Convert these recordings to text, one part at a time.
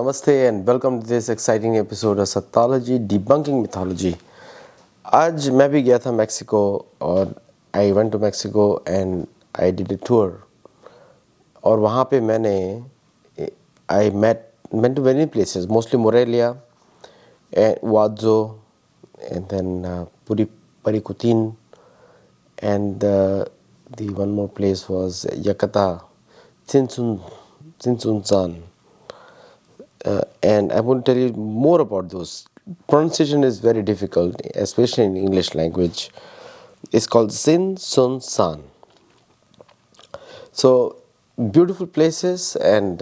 namaste and welcome to this exciting episode of Sattology debunking mythology. आज मैं भी गया था मैक्सिको और I went to Mexico and I did a tour. और वहाँ पे मैंने I went to many places, mostly Morelia, and Huadzo, and then Paricutin, and the one more place was Yakata, Tzintzuntzan. And I'm going to tell you more about those. Pronunciation is very difficult, especially in English language. It's called Sin Sun San. So beautiful places and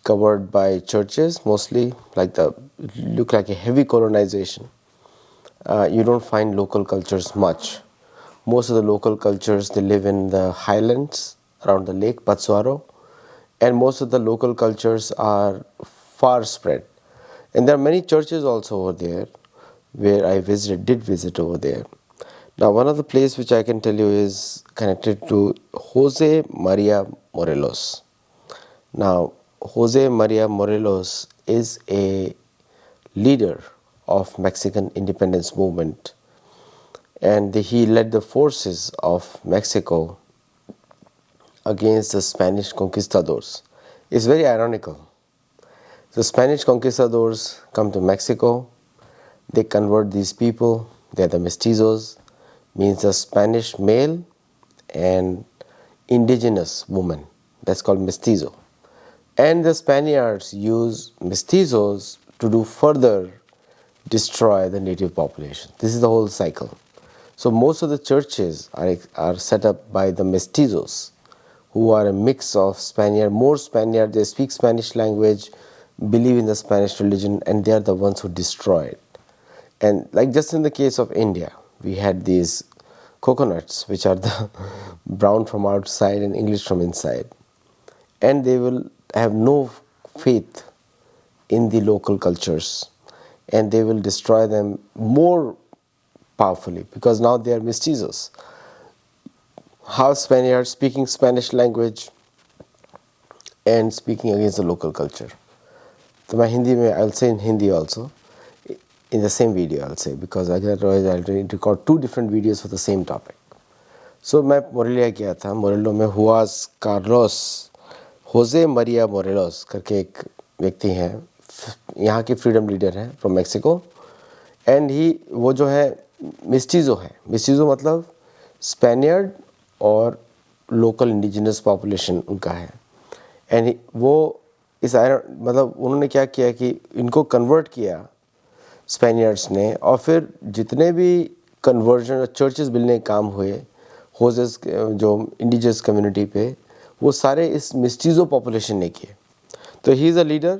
covered by churches mostly, look like a heavy colonization. You don't find local cultures much. Most of the local cultures, they live in the highlands around the lake Patsuaro, and most of the local cultures are far spread. And there are many churches also over there where I did visit over there. Now one of the places which I can tell you is connected to Jose Maria Morelos. Now Jose Maria Morelos is a leader of Mexican independence movement, and he led the forces of Mexico against the Spanish conquistadors. It's very ironical. The Spanish conquistadors come to Mexico, they convert these people, they're the mestizos, means the Spanish male and indigenous woman, that's called mestizo. And the Spaniards use mestizos to do further destroy the native population. This is the whole cycle. So most of the churches are set up by the mestizos, who are a mix of more Spaniard, they speak Spanish language, believe in the Spanish religion, and they are the ones who destroy it. And like just in the case of India, we had these coconuts, which are the brown from outside and English from inside. And they will have no faith in the local cultures, and they will destroy them more powerfully because now they are mestizos. Half Spaniards speaking Spanish language and speaking against the local culture. So my Hindi, I'll say in Hindi also, in the same video I'll say, because otherwise I'll record two different videos for the same topic. So मैं Morelia गया था. मोरेलो में हुआस Carlos होजे मरिया Morelos करके एक व्यक्ति हैं, यहाँ के फ्रीडम लीडर हैं फ्रॉम मैक्सिको. एंड वो जो है मिस्टीज़ो है. मिस्टीज़ो मतलब स्पेनियर्ड और लोकल इंडिजिनस पॉपुलेशन उनका है. एंड वो मतलब उन्होंने क्या किया कि इनको कन्वर्ट किया स्पेनियर्ड्स ने, और फिर जितने भी कन्वर्जन और चर्चेस बिल्डने के काम हुए होजेस जो इंडिजिनस कम्युनिटी पे, वो सारे इस मिस्टीज़ो पॉपुलेशन ने किए. तो ही इज़ अ लीडर.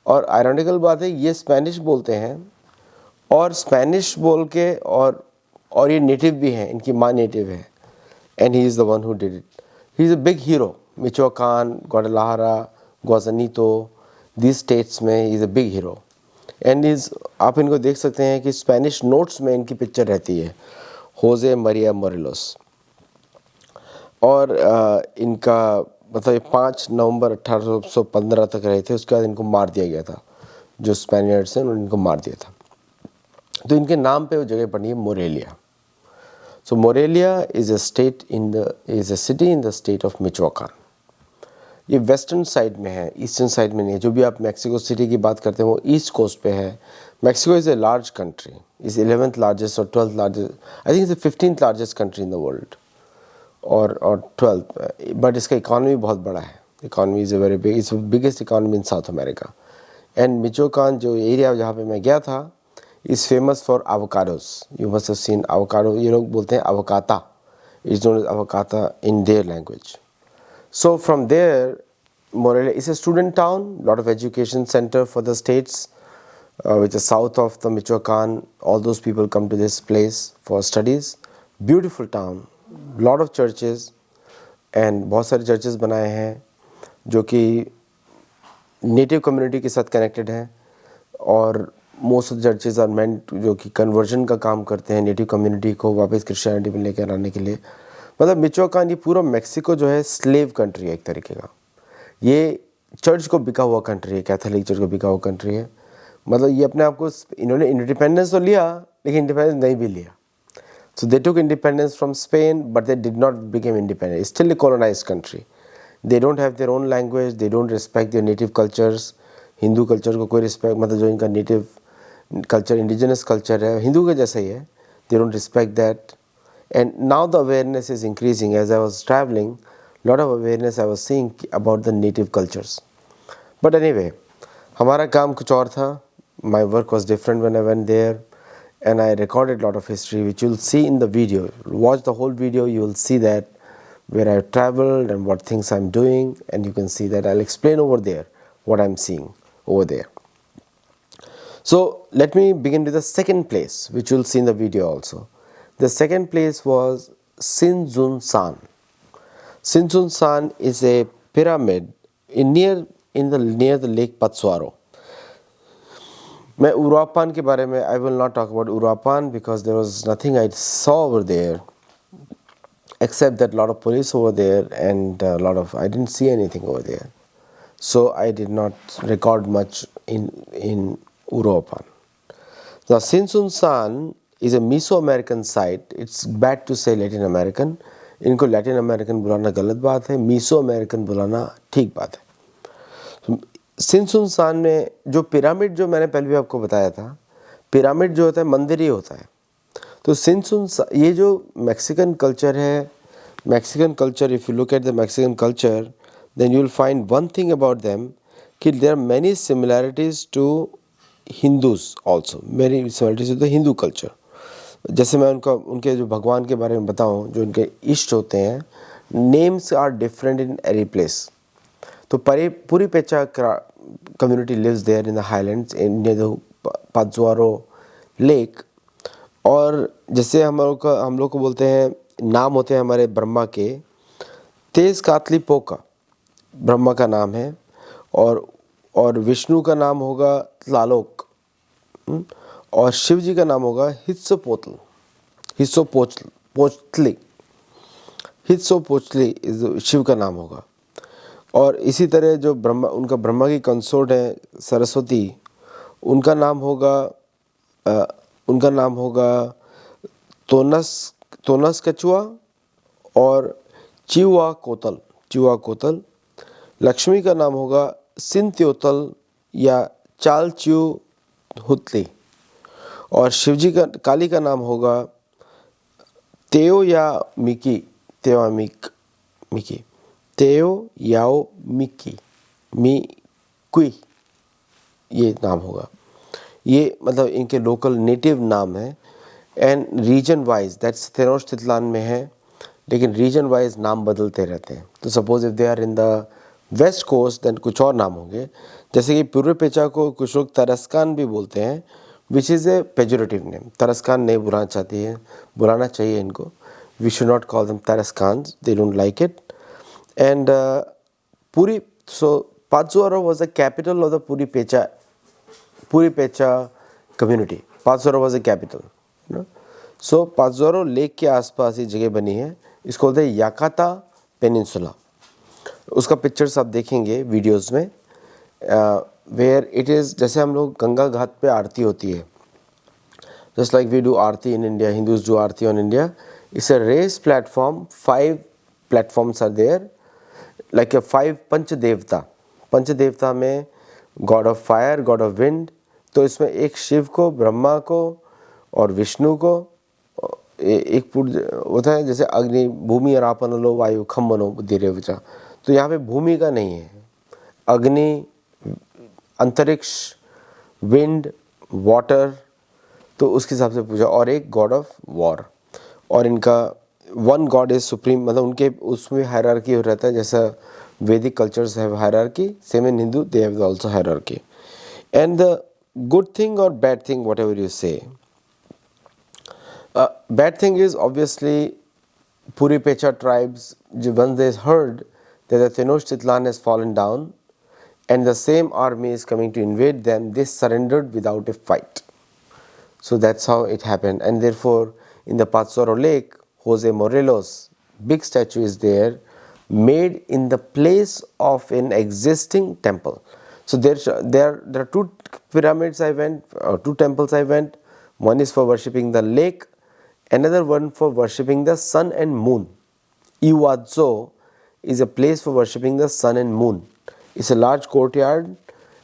और आयरॉनिकल बात है, ये स्पेनिश बोलते हैं और स्पेनिश बोल के और ये नेटिव भी हैं, इनकी माँ नेटिव है. And he is the one who did it. He is a big hero. Michoacan, Guadalajara, Guazanito, these states में he is a big hero. And आप इनको देख सकते हैं कि स्पेनिश नोट्स में इनकी पिक्चर रहती है, होजे मरिया मोरेलोस. और इनका मतलब 5 नवंबर 1815 तक रहे थे. उसके बाद इनको मार दिया गया था. जो स्पेनियर्ड्स हैं उन्होंने इनको मार दिया था. तो इनके नाम पे वो जगह पड़ी है Morelia. So Morelia is a city in the state of Michoacan. ये वेस्टर्न साइड में है, ईस्टर्न साइड में नहीं है. जो भी आप मैक्सिको सिटी की बात करते हैं वो ईस्ट कोस्ट पे है. Mexico is a large country, is 11th largest और 12th largest, I think is 15th largest country in the world और 12th. बट इसका इकॉनमी बहुत बड़ा है. Economy is a very big, it's biggest economy in South America. And Michoacan जो area जहाँ पे मैं गया था is famous for avocados. You must have seen avocado. ये लोग बोलते हैं avocata. It's known as avocata in their language. So from there, Morelia is a student town, lot of education center for the states, which is south of the Michoacan. All those people come to this place for studies. Beautiful town, lot of churches, and बहुत सारे churches बनाए हैं जो कि native community के साथ connected हैं. और most of churches are meant जो कि कन्वर्जन का काम करते हैं नेटिव कम्युनिटी को वापस क्रिश्चियनिटी में लेकर आने के लिए. मतलब मिचोकान, ये पूरा मैक्सिको जो है स्लेव कंट्री है एक तरीके का. ये चर्च को बिका हुआ कंट्री है, कैथोलिक चर्च को बिका हुआ कंट्री है। मतलब ये अपने आप को, इन्होंने इंडिपेंडेंस तो लिया लेकिन इंडिपेंडेंस नहीं भी लिया। So they took independence from Spain, but they did not become independent. It's still a colonized country. They don't have their own language. They don't respect their native cultures. Hindu culture को कोई respect, मतलब जो इनका native culture, indigenous culture है, हिंदू के जैसा ही है. They don't respect that. And now the awareness is increasing. As I was traveling, lot of awareness I was seeing about the native cultures. But anyway, हमारा काम कुछ और था. My work was different when I went there. And I recorded a lot of history, which you'll see in the video. Watch the whole video, you will see that where I've traveled and what things I'm doing, and you can see that I'll explain over there what I'm seeing over there. So let me begin with the second place, which you'll see in the video also. The second place was Sinzun San. Sinzun San is a pyramid near the lake Patsuaro. मैं उरापान के बारे में, I will not talk about Uruapan because there was nothing I saw over there except that lot of police over there and I didn't see anything over there. So I did not record much in Uruapan. Now Sinsun San is a Mesoamerican site. It's bad to say Latin American. इनको Latin American बुलाना गलत बात है, Mesoamerican बुलाना ठीक बात है. सिंसुन सान में जो पिरामिड, जो मैंने पहले भी आपको बताया था, पिरामिड जो होता है मंदिर ही होता है. तो सिंसुन, ये जो मैक्सिकन कल्चर है, Mexican culture, if you look at the Mexican culture then you will find one thing about them कि there are many similarities to Hindus also, many similarities to the Hindu culture. जैसे मैं उनके जो भगवान के बारे में बताऊँ, जो उनके इष्ट होते हैं, names are different in every place. तो Purepecha community lives there in the highlands in near the Patzcuaro lake. और जैसे हम लोग को बोलते हैं, नाम होते हैं हमारे ब्रह्मा के, तेज कातली पोका ब्रह्मा का नाम है, और विष्णु का नाम होगा लालोक, और शिव जी का नाम होगा हित्सोपोतल, हित्सोपोचली, हित्सोपोचली शिव का नाम होगा. और इसी तरह जो ब्रह्मा की कंसोर्ट है सरस्वती, उनका नाम होगा तोनस कछुआ और चिवा कोतल. लक्ष्मी का नाम होगा सिंत्योतल या चालच्यू हुतली. और शिवजी का, काली का नाम होगा तेओ या मिकी, तेओ याओ मिक्की, ये नाम होगा. ये मतलब इनके लोकल नेटिव नाम है. एंड रीजन वाइज दैट्स तेनोश्तितलान में है, लेकिन रीजन वाइज नाम बदलते रहते हैं. तो suppose if they are in the west coast then कुछ और नाम होंगे. जैसे कि पूर्व पेचा को कुछ लोग तरस्कान भी बोलते हैं, which is a pejorative name. Tarascan नहीं बुलाना चाहिए इनको. We should not call them Tarascans, they don't like it. And so Patsuaro was the capital of the Puri Pecha community. Patsuaro was the capital. So Patsuaro lake के आसपास ये जगह बनी है, इसको बोलते हैं याकाता पेनिनसुला. उसका पिक्चर्स आप देखेंगे वीडियोस में, वेयर इट इज़, जैसे हम लोग गंगा घाट पे आरती होती है, just like we do Aarti in India, Hindus do Aarti on India. It's a raised platform, 5 platforms are there. Like a 5 पंचदेवता में God of fire, God of wind. तो इसमें एक शिव को, ब्रह्मा को और विष्णु को एक होता है, जैसे अग्नि, भूमि और आपनलो वायु खम बनो बुद्धि विचा. तो यहाँ पे भूमि का नहीं है, अग्नि, अंतरिक्ष, विंड, वाटर, तो उसके हिसाब से पूजा. और एक गॉड ऑफ वॉर. और इनका वन गॉड इज सुप्रीम, मतलब उनके उसमें हायरार्की रहता है. जैसा Vedic cultures have hierarchy, same in Hindu, they have also hierarchy. And the good thing or bad thing, whatever you say, bad thing is obviously Puri Pecha tribes, once they heard that the Tenochtitlan has fallen down and the same army is coming to invade them, they surrendered without a fight. So that's how it happened. And therefore in the Patsoro Lake, Jose Morelos big statue is there. made in the place of an existing temple. So there are two pyramids I went, two temples I went. One is for worshipping the lake, another one for worshipping the sun and moon. Iwazo is a place for worshipping the sun and moon. It's a large courtyard,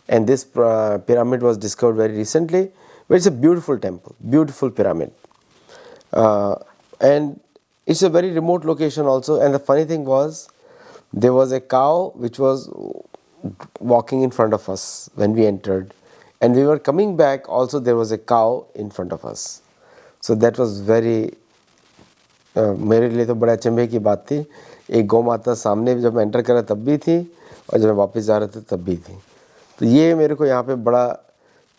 and this pyramid was discovered very recently. But it's a beautiful temple, beautiful pyramid, uh, and it's a very remote location also. And the funny thing was, there was a cow which was walking in front of us when we entered, and we were coming back. Also, there was a cow in front of us. So that was very मेरे लिए तो बड़े अचंभे की बात थी. एक गौ माता सामने जब मैं एंटर करा तब भी थी, और जब मैं वापस जा रहा था तब भी थी. तो ये मेरे को यहाँ पे बड़ा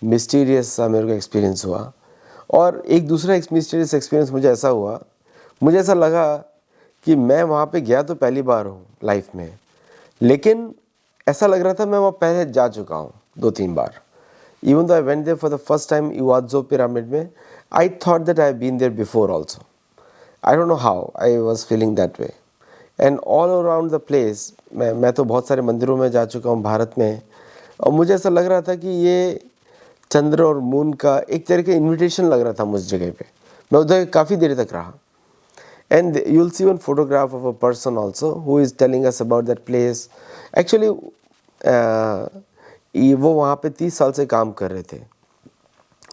मिस्टीरियस सा मेरे को एक्सपीरियंस हुआ. और एक दूसरा मिस्टीरियस एक्सपीरियंस मुझे ऐसा हुआ, मुझे ऐसा लगा कि मैं वहाँ पे गया तो पहली बार हूँ लाइफ में, लेकिन ऐसा लग रहा था मैं वहाँ पहले जा चुका हूँ 2-3 बार. Even though I went there for the first time, Iwazo pyramid में, I thought that I have been there before also. I don't know how I was feeling that way. And all around the place, मैं तो बहुत सारे मंदिरों में जा चुका हूँ भारत में, और मुझे ऐसा लग रहा था कि ये चंद्र और मून का एक तरह का इन्विटेशन लग रहा था मुझ जगह पे. मैं उधर काफ़ी देर तक रहा. And you'll see one photograph of a person also who is telling us about that place. Actually, वो वहाँ पे 30 साल से काम कर रहे थे.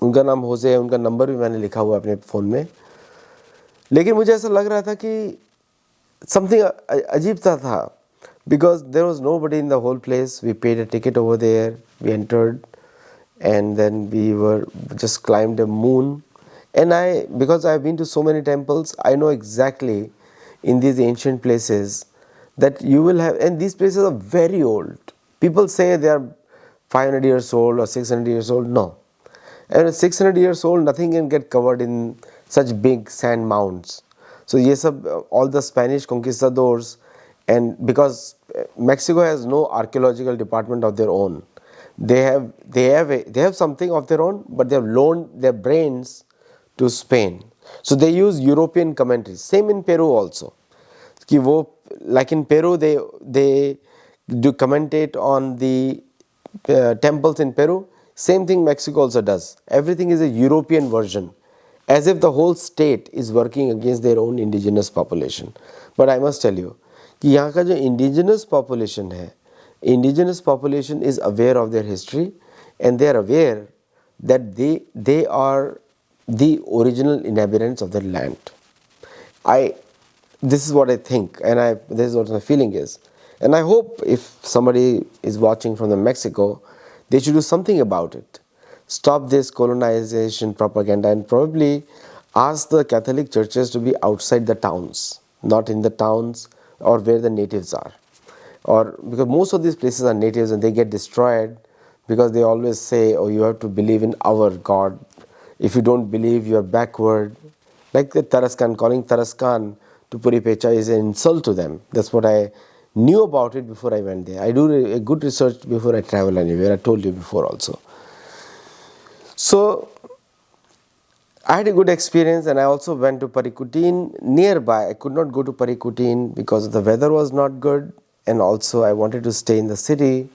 उनका नाम होसे है, उनका नंबर भी मैंने लिखा हुआ अपने फ़ोन में. लेकिन मुझे ऐसा लग रहा था कि समथिंग अजीब सा था, because there was nobody in the whole place. We paid a ticket over there, we entered, and then we were just climbed a moon. And because I have been to so many temples, I know exactly in these ancient places that you will have, and these places are very old. People say they are 500 years old or 600 years old. No. And 600 years old, nothing can get covered in such big sand mounds. So yes, all the Spanish conquistadors, and because Mexico has no archaeological department of their own, they have something of their own, but they have loaned their brains to Spain. So they use European commentaries. Same in Peru also. Like in Peru, they do commentate on the temples in Peru. Same thing Mexico also does. Everything is a European version, as if the whole state is working against their own indigenous population. But I must tell you कि यहाँ का जो indigenous population है, indigenous population is aware of their history, and they are aware that they are the original inhabitants of the land. This is what I think, and this is what my feeling is. And I hope if somebody is watching from the Mexico, they should do something about it. Stop this colonization propaganda, and probably ask the Catholic churches to be outside the towns, not in the towns or where the natives are. Or because most of these places are natives and they get destroyed because they always say, oh, you have to believe in our God. If you don't believe, you are backward. Like the Tarascan, calling Tarascan to Puripecha is an insult to them. That's what I knew about it before I went there. I do a good research before I travel anywhere. I told you before also. So I had a good experience, and I also went to Parikutin nearby. I could not go to Parikutin because the weather was not good, and also I wanted to stay in the city.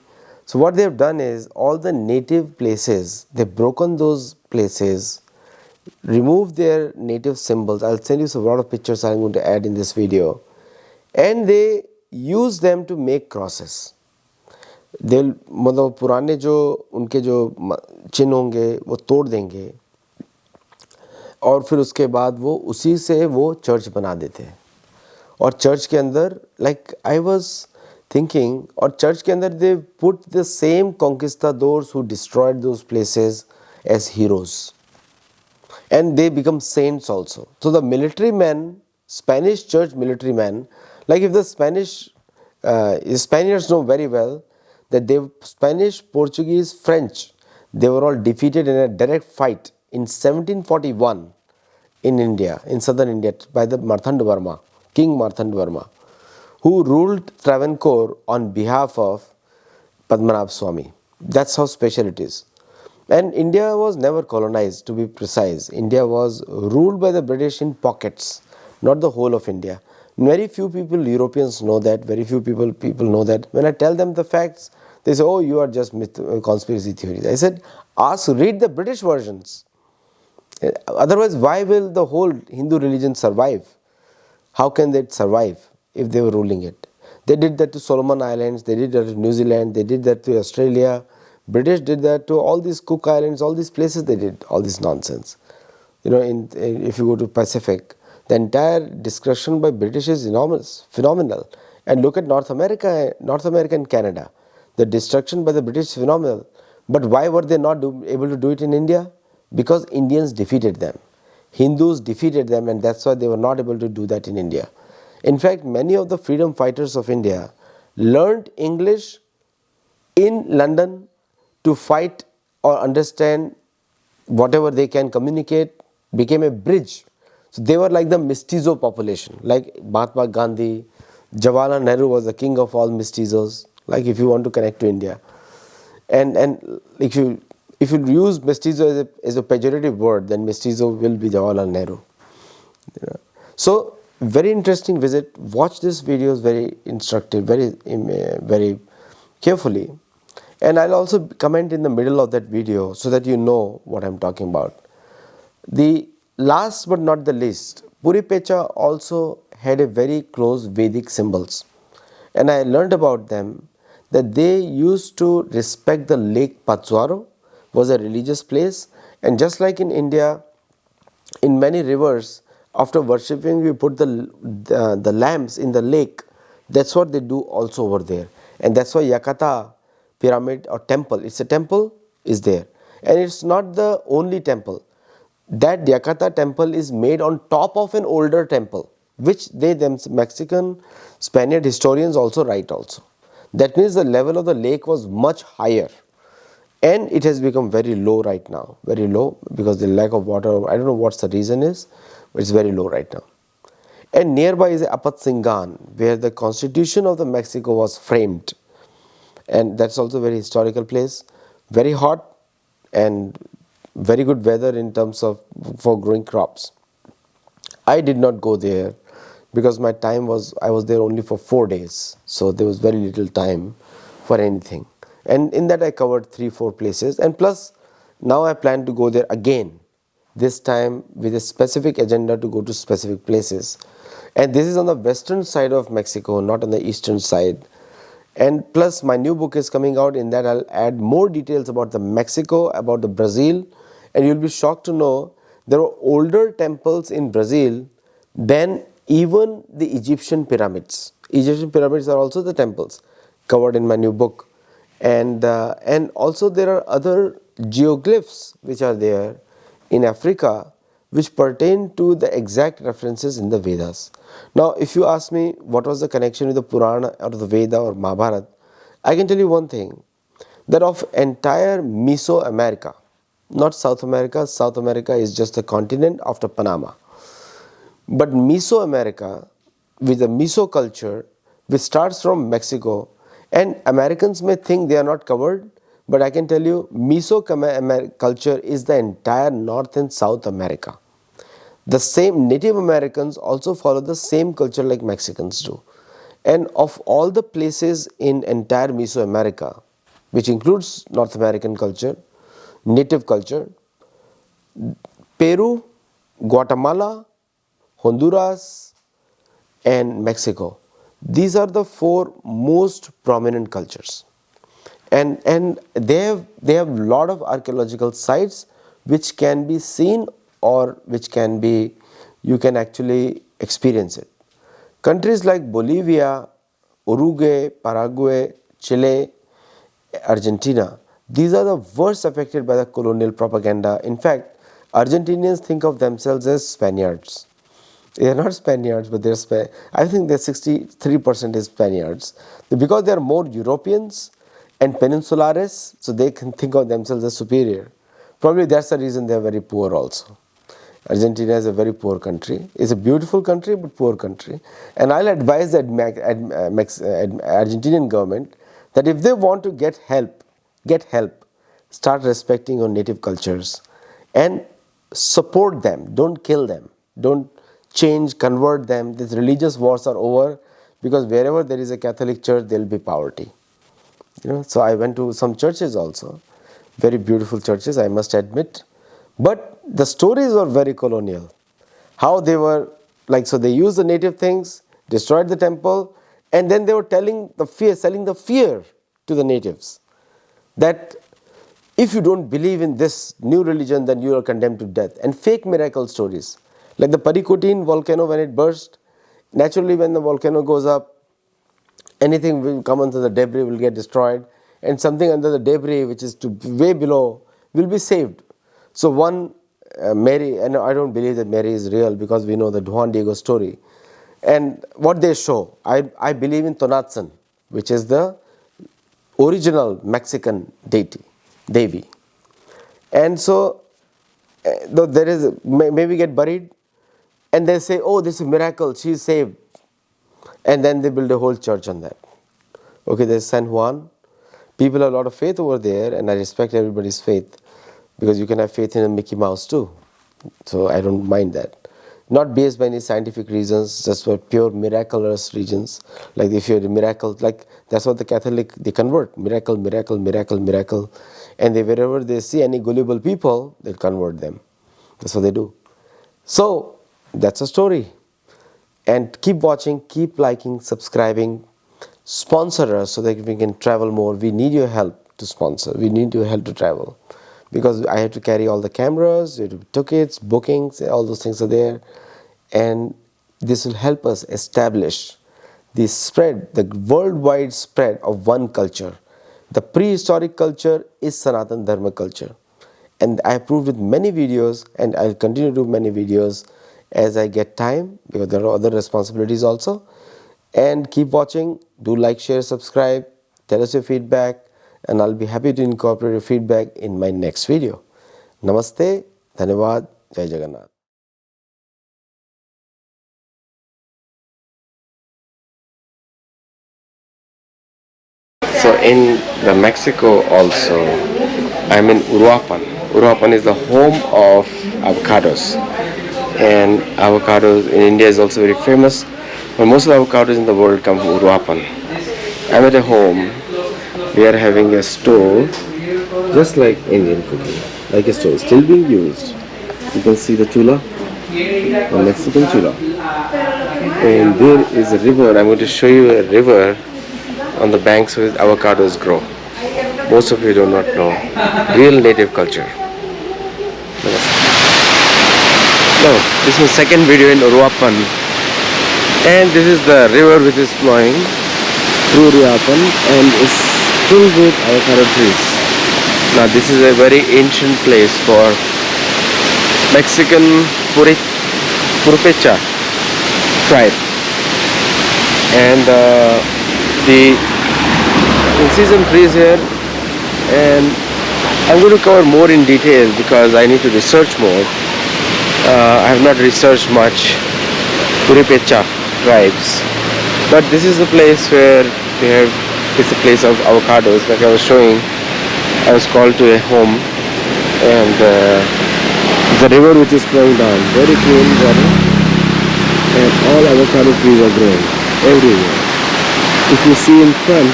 So what they have done is, all the native places, they've broken those places, removed their native symbols. I'll send you a lot of pictures I'm going to add in this video, and they use them to make crosses. मतलब पुराने जो उनके जो चिन्ह होंगे वो तोड़ देंगे, और फिर उसके बाद वो उसी से वो चर्च बना देते हैं. और चर्च के अंदर, लाइक आई वाज थिंकिंग, और चर्च के अंदर they put the same conquistadors who destroyed those places as heroes, and they become saints also. So the military men, Spanish church military men, like if the Spaniards know very well that Spanish, Portuguese, French, they were all defeated in a direct fight in 1741 in India, in southern India, by the Marthandavarma, King Marthandavarma, who ruled Travancore on behalf of Padmanabh Swami. That's how special it is. And India was never colonized, to be precise. India was ruled by the British in pockets, not the whole of India. Very few people, Europeans, know that. Very few people know that. When I tell them the facts, they say, "Oh, you are just conspiracy theories." I said, read the British versions. Otherwise, why will the whole Hindu religion survive? How can they survive if they were ruling it? They did that to Solomon Islands, they did that to New Zealand, they did that to Australia. British did that to all these Cook Islands, all these places they did all this nonsense. If you go to Pacific, the entire discussion by British is enormous, phenomenal. And look at North America and Canada. The destruction by the British is phenomenal. But why were they not able to do it in India? Because Indians defeated them. Hindus defeated them, and that's why they were not able to do that in India. In fact, many of the freedom fighters of India learned English in London to fight or understand whatever they can communicate, became a bridge. So they were like the mestizo population, like Mahatma Gandhi. Jawaharlal Nehru was the king of all mestizos, like if you want to connect to India. And if you use mestizo as a pejorative word, then mestizo will be Jawaharlal Nehru. So very interesting visit. Watch this video, is very instructive, very carefully. And I'll also comment in the middle of that video so that you know what I'm talking about. The last but not the least, Puripecha also had a very close Vedic symbols. And I learned about them that they used to respect the lake Patswaro, was a religious place, and just like in India, in many rivers, after worshipping we put the lamps in the lake. That's what they do also over there, and that's why Yakata pyramid or temple, it's a temple, is there. And it's not the only temple. That Yakata temple is made on top of an older temple, which Mexican, Spaniard historians also write also. That means the level of the lake was much higher, and it has become very low right now, very low, because the lack of water. I don't know what's the reason is, but it's very low right now. And nearby is Apatzingan, where the constitution of the Mexico was framed, and that's also a very historical place, very hot and very good weather in terms of for growing crops. I did not go there because I was there only for 4 days, so there was very little time for anything. And in that I covered 3-4 places, and plus now I plan to go there again, this time with a specific agenda to go to specific places. And this is on the western side of Mexico, not on the eastern side. And plus my new book is coming out. In that I'll add more details about the Mexico, about the Brazil, and you'll be shocked to know there are older temples in Brazil than even the Egyptian pyramids. Egyptian pyramids are also the temples covered in my new book. And also there are other geoglyphs which are there in Africa which pertain to the exact references in the Vedas. Now, if you ask me what was the connection with the Purana or the Veda or Mahabharata, I can tell you one thing, that of entire Mesoamerica, not South America. South America is just a continent after Panama. But Mesoamerica, with the Meso culture, which starts from Mexico, and Americans may think they are not covered, but I can tell you, Meso culture is the entire North and South America. The same Native Americans also follow the same culture like Mexicans do. And of all the places in entire Mesoamerica, which includes North American culture, native culture, Peru, Guatemala, Honduras, and Mexico, these are the 4 most prominent cultures. And they have lot of archaeological sites which can be seen, or which can be, you can actually experience it. Countries like Bolivia, Uruguay, Paraguay, Chile, Argentina, these are the worst affected by the colonial propaganda. In fact, Argentinians think of themselves as Spaniards. They are not Spaniards, but they're I think they're 63% is Spaniards. Because they are more Europeans and peninsulares, so they can think of themselves as superior. Probably that's the reason they are very poor also. Argentina is a very poor country. It's a beautiful country, but poor country. And I'll advise the Argentinian government that if they want to get help, start respecting your native cultures and support them. Don't kill them. Don't change, convert them. These religious wars are over, because wherever there is a Catholic church, there will be poverty. So I went to some churches also, very beautiful churches, I must admit, but the stories were very colonial. How they were like, so they used the native things, destroyed the temple, and then they were telling the fear, selling the fear to the natives, that if you don't believe in this new religion, then you are condemned to death. And fake miracle stories, like the Parikutin volcano, when it burst, naturally when the volcano goes up, anything will come under the debris will get destroyed, and something under the debris which is to way below will be saved. So one Mary, and I don't believe that Mary is real, because we know the Juan Diego story, and what they show, I believe in Tonantzin, which is the original Mexican deity, Devi. And so though there is, maybe get buried, and they say, oh, this is a miracle, she is saved, and then they build a whole church on that. Okay, there's San Juan. People have a lot of faith over there, and I respect everybody's faith, because you can have faith in a Mickey Mouse too. So I don't mind that. Not based by any scientific reasons, just for pure miraculous reasons. Like if you're a miracle, like that's what the Catholic, they convert. Miracle, miracle, miracle, miracle. And wherever they see any gullible people, they'll convert them. That's what they do. So that's a story. And keep watching, keep liking, subscribing, sponsor us so that we can travel more. We need your help to sponsor. We need your help to travel, because I have to carry all the cameras, tickets, bookings, all those things are there. And this will help us establish the spread, the worldwide spread of one culture. The prehistoric culture is Sanatan Dharma culture. And I have proved with many videos, and I'll continue to do many videos as I get time, because there are other responsibilities also. And keep watching, do like, share, subscribe, tell us your feedback, and I'll be happy to incorporate your feedback in my next video. Namaste, Dhanyavad, Jai Jagannath. So in the Mexico also, I'm in Uruapan. Uruapan is the home of avocados. And avocados in India is also very famous, but most of the avocados in the world come from Uruapan. I'm at a home. We are having a stove, just like Indian cooking, like a stove, still being used. You can see the chula, the Mexican chula. And there is a river. I'm going to show you a river on the banks where avocados grow. Most of you do not know. Real native culture. No, this is my second video in Uruapan. And this is the river which is flowing through Uruapan and is filled with avocado trees. Now this is a very ancient place for Mexican Purupecha tribe. And you can see some trees here, and I'm going to cover more in detail because I need to research more. I have not researched much Purupecha tribes, but this is the place where they have, it's a place of avocados. Like I was showing, I was called to a home, and the river which is flowing down, very clean water, and all avocado trees are growing everywhere. If you see in front,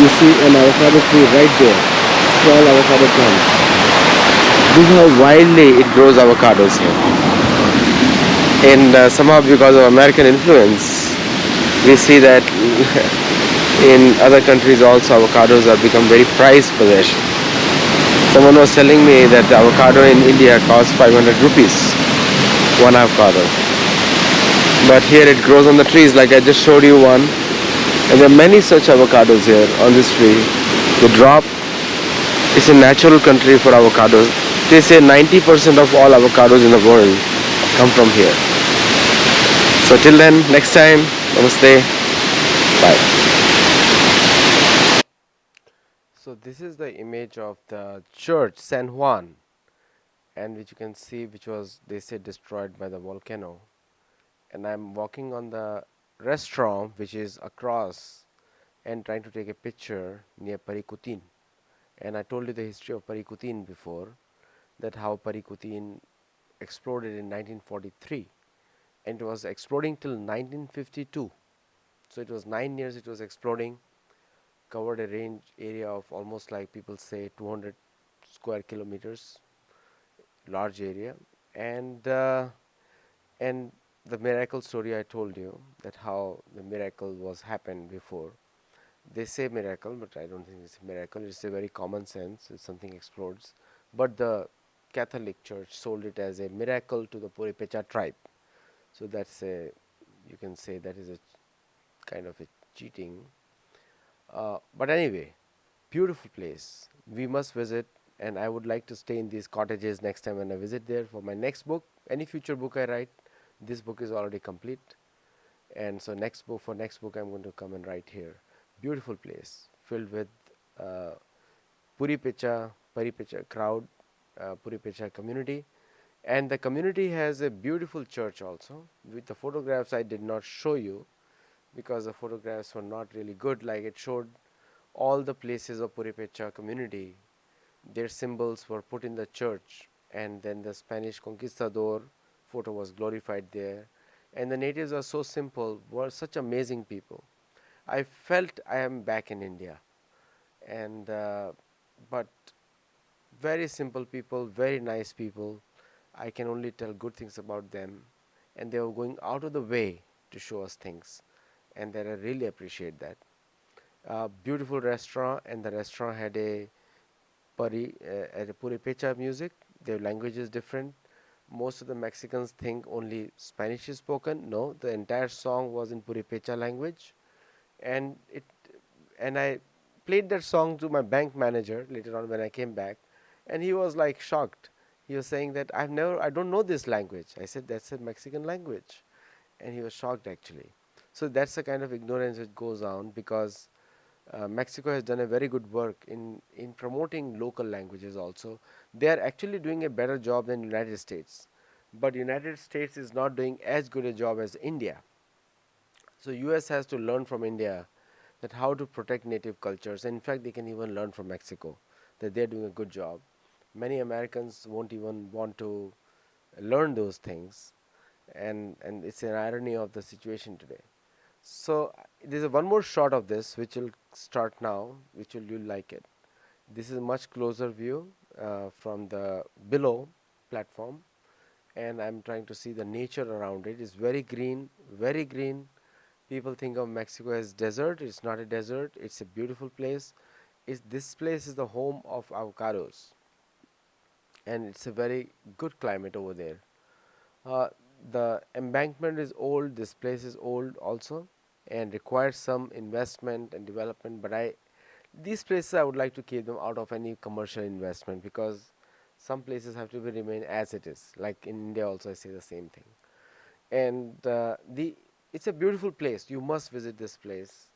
you see an avocado tree right there, small avocado plant. This is how widely it grows avocados here. And somehow because of American influence, we see that in other countries also avocados have become very prized possession. Someone was telling me that the avocado in India costs 500 rupees, one avocado. But here it grows on the trees, like I just showed you one. And there are many such avocados here on this tree. They drop. It's a natural country for avocados. They say 90% of all avocados in the world come from here. So till then, next time, namaste, bye. So this is the image of the church, San Juan, and which you can see, which was, they say, destroyed by the volcano. And I'm walking on the restaurant which is across and trying to take a picture near Parikutin. And I told you the history of Parikutin before, that how Parikutin exploded in 1943, and it was exploding till 1952. So it was 9 years it was exploding, covered a range area of almost, like people say, 200 square kilometers, large area. And uh, and the miracle story I told you, that how the miracle was happened before. They say miracle, but I don't think it's a miracle. It's a very common sense. If something explodes, but the Catholic Church sold it as a miracle to the Puripecha tribe. So that's a, you can say that is a kind of a cheating. But anyway, beautiful place. We must visit, and I would like to stay in these cottages next time when I visit there for my next book. Any future book I write, this book is already complete, and so next book I'm going to come and write here. Beautiful place filled with uh, Puripecha crowd, Puripecha community, and the community has a beautiful church also. With the photographs I did not show you because the photographs were not really good. Like it showed all the places of Puripecha community. Their symbols were put in the church, and then the Spanish conquistador photo was glorified there. And the natives are so simple, were such amazing people. I felt I am back in India, and but very simple people, very nice people. I can only tell good things about them, and they were going out of the way to show us things, and that I really appreciate that. Beautiful restaurant, and the restaurant had a Puripecha music. Their language is different. Most of the Mexicans think only Spanish is spoken. No, the entire song was in Puripecha language, and I played that song to my bank manager later on when I came back, and he was like shocked. He was saying that I don't know this language. I said that's a Mexican language, and he was shocked actually. So that's the kind of ignorance which goes on, because Mexico has done a very good work in promoting local languages also. They are actually doing a better job than United States, but United States is not doing as good a job as India. So US has to learn from India that how to protect native cultures. In fact, they can even learn from Mexico that they're doing a good job. Many Americans won't even want to learn those things, and it's an irony of the situation today. So there's one more shot of this which will start now, which will you'll like it. This is a much closer view from the below platform, and I'm trying to see the nature around it. It's very green, very green. People think of Mexico as desert. It's not a desert. It's a beautiful place. This place is the home of avocados, and it's a very good climate over there. Uh, the embankment is old. This place is old also, and requires some investment and development. But these places I would like to keep them out of any commercial investment, because some places have to be remain as it is. Like in India, also I say the same thing. And the it's a beautiful place. You must visit this place,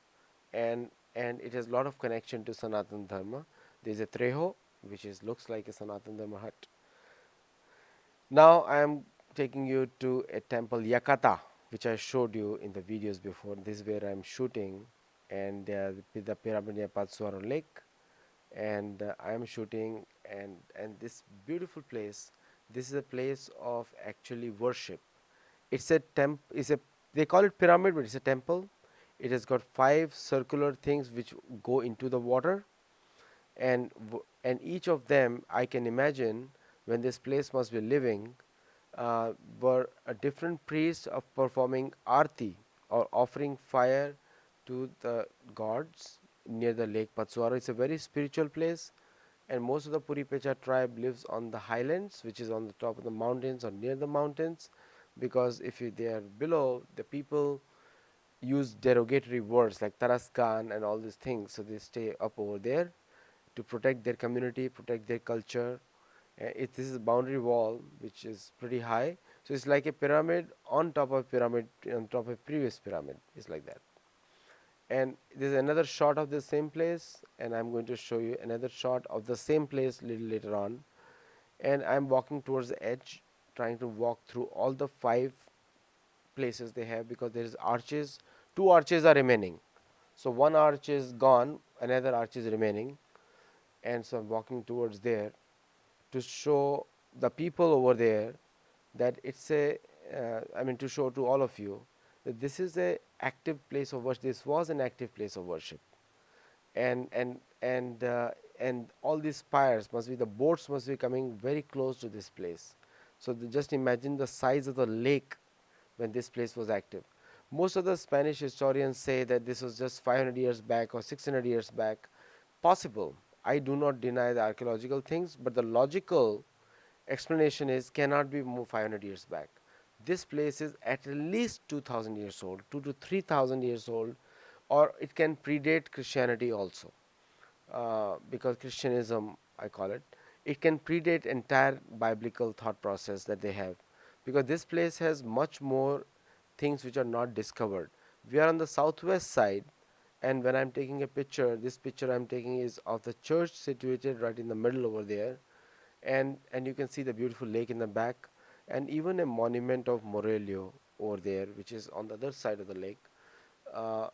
and it has a lot of connection to Sanatan Dharma. There is a Treho, which is looks like a Sanatan Dharma hut. Now I am taking you to a temple Yakata, which I showed you in the videos before. This is where I am shooting, and the pyramid near Patsuaro Lake, and I am shooting, and this beautiful place. This is a place of actually worship. It's a temp. It's a They call it pyramid, but it's a temple. It has got 5 circular things which go into the water, and each of them I can imagine when this place must be living, were a different priest of performing arti or offering fire to the gods near the lake Patsuaro. It's a very spiritual place, and most of the Puripecha tribe lives on the highlands, which is on the top of the mountains or near the mountains, because if they are below, the people use derogatory words like Taraskan and all these things, so they stay up over there to protect their community, protect their culture. This is a boundary wall which is pretty high, so it's like a pyramid on top of pyramid on top of previous pyramid. It's like that. And there's another shot of the same place, and I'm going to show you another shot of the same place little later on. And I'm walking towards the edge, trying to walk through all the 5 places they have, because there is arches. 2 arches are remaining, so one arch is gone, another arch is remaining, and so I'm walking towards there to show the people over there that it's a I mean, to show to all of you that this is a active place of worship. This was an active place of worship, and and all these spires must be, the boats must be coming very close to this place. So just imagine the size of the lake when this place was active. Most of the Spanish historians say that this was just 500 years back or 600 years back. Possible. I do not deny the archaeological things, but the logical explanation is cannot be more 500 years back. This place is at least 2000 years old, 2 to 3000 years old, or it can predate Christianity also, because Christianism, I call it, it can predate entire biblical thought process that they have, because this place has much more things which are not discovered. We are on the southwest side, and when I'm taking a picture, this picture I'm taking is of the church situated right in the middle over there, and you can see the beautiful lake in the back, and even a monument of Morelio over there, which is on the other side of the lake. Uh,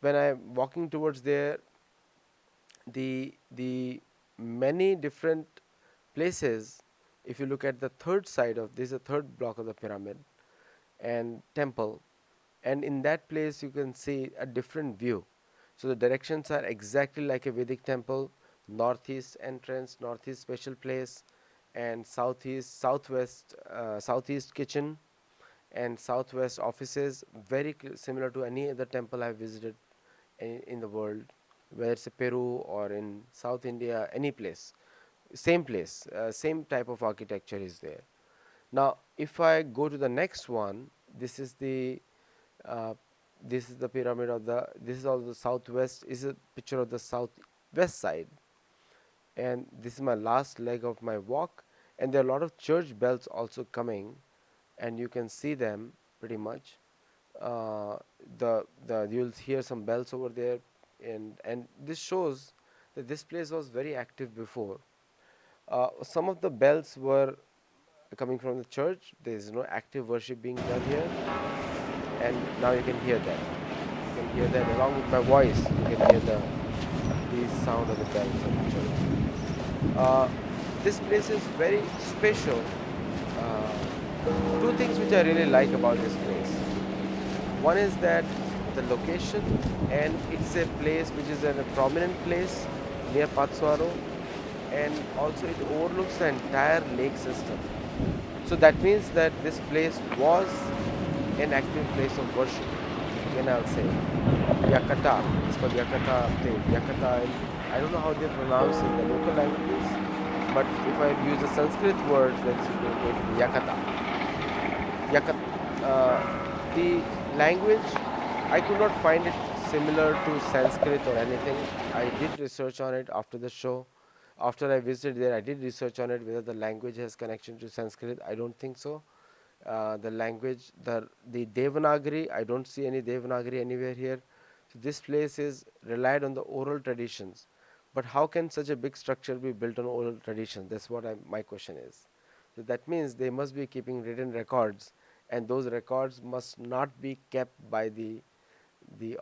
when I'm walking towards there, the many different places, if you look at the third side of this, is the third block of the pyramid and temple, and in that place you can see a different view. So the directions are exactly like a Vedic temple: northeast entrance, northeast special place, and southeast, southwest, southeast kitchen, and southwest offices, very similar to any other temple I've visited in the world, whether it's Peru or in South India, any place, same place, same type of architecture is there. Now, if I go to the next one, this is the uh, this is the pyramid of the. This is also the southwest. Is a picture of the southwest side, and this is my last leg of my walk. And there are a lot of church bells also coming, and you can see them pretty much. Uh, the you'll hear some bells over there, and this shows that this place was very active before. Some of the bells were coming from the church. There is no active worship being done here, and now you can hear that. You can hear that along with my voice. You can hear the sound of the bells of the church. This place is very special. Two things which I really like about this place. One is that the location, and it's a place which is a prominent place near Patsuaro, and also it overlooks the entire lake system. So that means that this place was an active place of worship. Again, I'll say Yakata. It's called Yakata place. Yakata. I don't know how they pronounce in the local languages, but if I use the Sanskrit words, then it's going to be Yakata. Yakat. The language, I could not find it similar to Sanskrit or anything. I did research on it after the show. After I visited there, I did research on it, whether the language has connection to Sanskrit. I don't think so. The language, the Devanagari, I don't see any Devanagari anywhere here. So this place is relied on the oral traditions. But how can such a big structure be built on oral traditions? That's what my question is. So that means they must be keeping written records, and those records must not be kept by the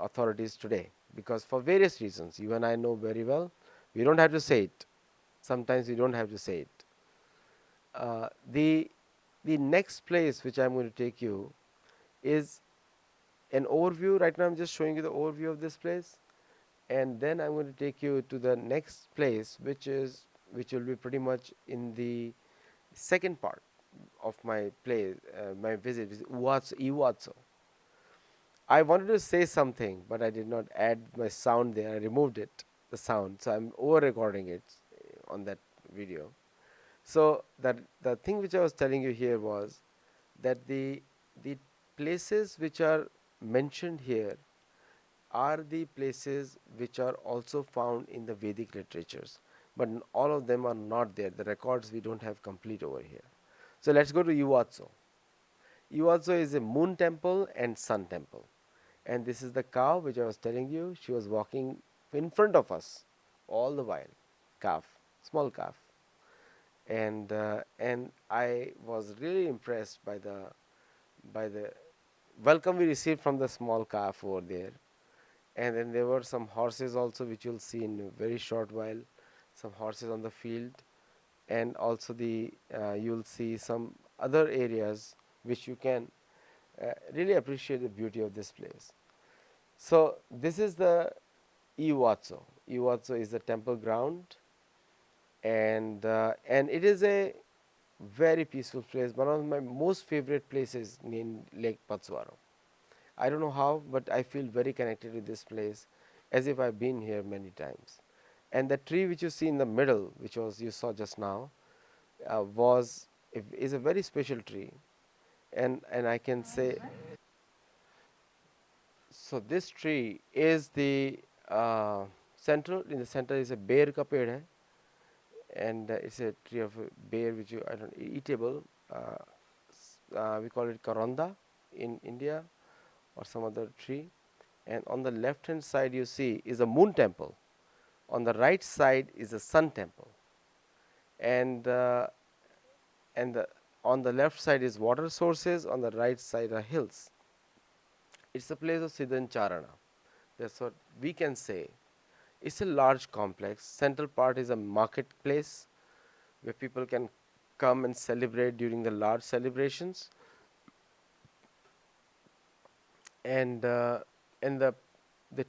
authorities today, because for various reasons you and I know very well. We don't have to say it. Sometimes we don't have to say it. Uh, the the next place which I'm going to take you is an overview. Right now I'm just showing you the overview of this place, and then I'm going to take you to the next place, which will be pretty much in the second part of my play, my visit, is Iwatso. I wanted to say something, but I did not add my sound there. I removed it, the sound, so I'm over recording it on that video. So that the thing which I was telling you here was that the places which are mentioned here are the places which are also found in the Vedic literatures, but all of them are not there. The records we don't have complete over here. So let's go to Yuvatso. Yuvatso is a moon temple and sun temple, and this is the cow which I was telling you. She was walking in front of us all the while, calf, small calf, and I was really impressed by the welcome we received from the small calf over there. And then there were some horses also, which you'll see in a very short while. Some horses on the field, and also the you'll see some other areas which you can really appreciate the beauty of this place. So this is the Iwatso. Iwatso is the temple ground, and it is a very peaceful place. One of my most favorite places in Lake Patsuaro. I don't know how, but I feel very connected with this place, as if I've been here many times. And the tree which you see in the middle, which was you saw just now, was is a very special tree, and I can say, so this tree is the central. In the center is a bear ka ped hai, and it's a tree of a bear which you I don't eatable. We call it karonda in India, or some other tree. And on the left hand side you see is a moon temple. On the right side is a sun temple, and and the, on the left side is water sources. On the right side are hills. It's a place of Siddhan Charana. That's what we can say. It's a large complex. Central part is a marketplace where people can come and celebrate during the large celebrations, and the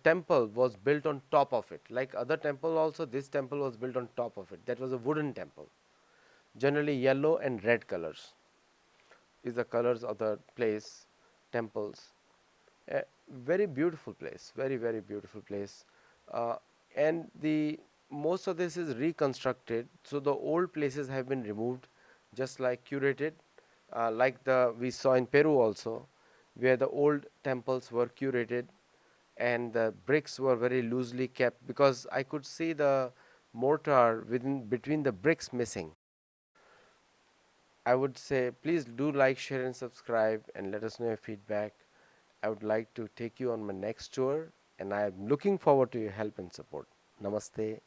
temple was built on top of it. Like other temple also, this temple was built on top of it. That was a wooden temple, generally yellow and red colors is the colors of the place, temples. A very beautiful place, very beautiful place, uh, and the most of this is reconstructed. So the old places have been removed, just like curated, like the we saw in Peru also, where the old temples were curated, and the bricks were very loosely kept because I could see the mortar within between the bricks missing. I would say please do like, share, and subscribe, and let us know your feedback. I would like to take you on my next tour, and I am looking forward to your help and support. Namaste.